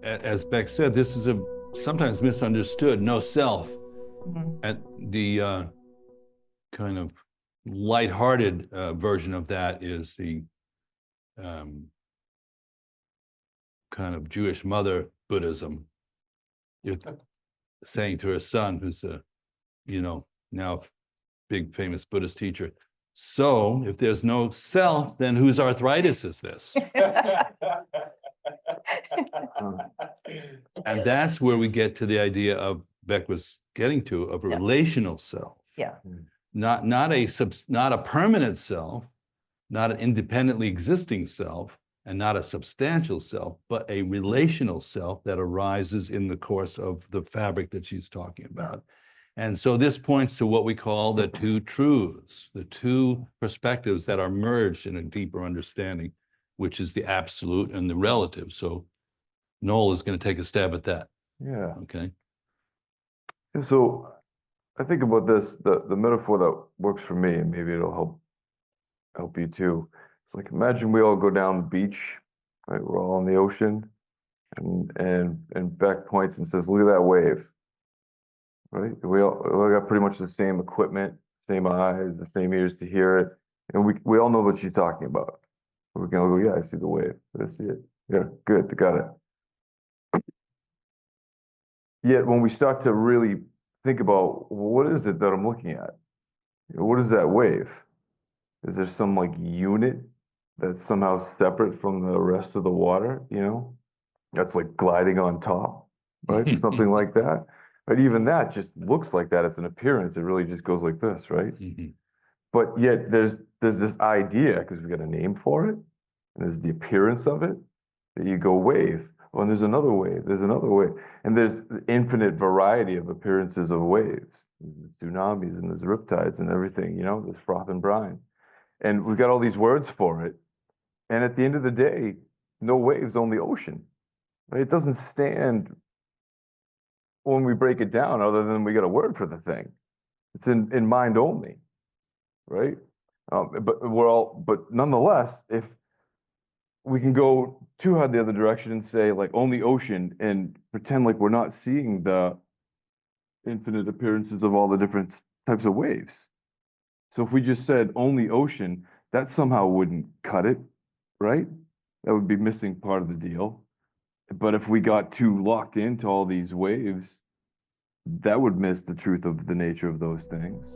as Beck said, this is a sometimes misunderstood no self. And the kind of lighthearted version of that is the kind of Jewish mother Buddhism. You're saying to her son, who's a, now big famous Buddhist teacher, so if there's no self, then whose arthritis is this? And that's where we get to the idea of, Beck was getting to, of a relational self. Yeah. Not a permanent self, not an independently existing self, and not a substantial self, but a relational self that arises in the course of the fabric that she's talking about. And so this points to what we call the two truths, the two perspectives that are merged in a deeper understanding, which is the absolute and the relative. So Noel is going to take a stab at that. Yeah. Okay. So I think about this, the metaphor that works for me, and maybe it'll help you too. It's like, imagine we all go down the beach, right? We're all in the ocean, and Beck points and says, look at that wave, right? We all got pretty much the same equipment, same eyes, the same ears to hear it. And we all know what she's talking about. We can all go, yeah, I see the wave. I see it. Yeah, good, got it. Yet when we start to really think about, well, what is it that I'm looking at? What is that wave? Is there some like unit that's somehow separate from the rest of the water, that's like gliding on top, right? Something like that. But even that just looks like that. It's an appearance. It really just goes like this, right? Mm-hmm. But yet there's this idea, because we got a name for it, and there's the appearance of it, that you go wave. Oh, and there's another wave, there's another wave. And there's infinite variety of appearances of waves. There's tsunamis and there's riptides and everything, there's froth and brine. And we've got all these words for it. And at the end of the day, no waves, only ocean. Right? It doesn't stand when we break it down, other than we got a word for the thing. It's in mind only, right? But nonetheless, if we can go too hard the other direction and say like only ocean and pretend like we're not seeing the infinite appearances of all the different types of waves. So if we just said only ocean, that somehow wouldn't cut it, right? That would be missing part of the deal. But if we got too locked into all these waves, that would miss the truth of the nature of those things.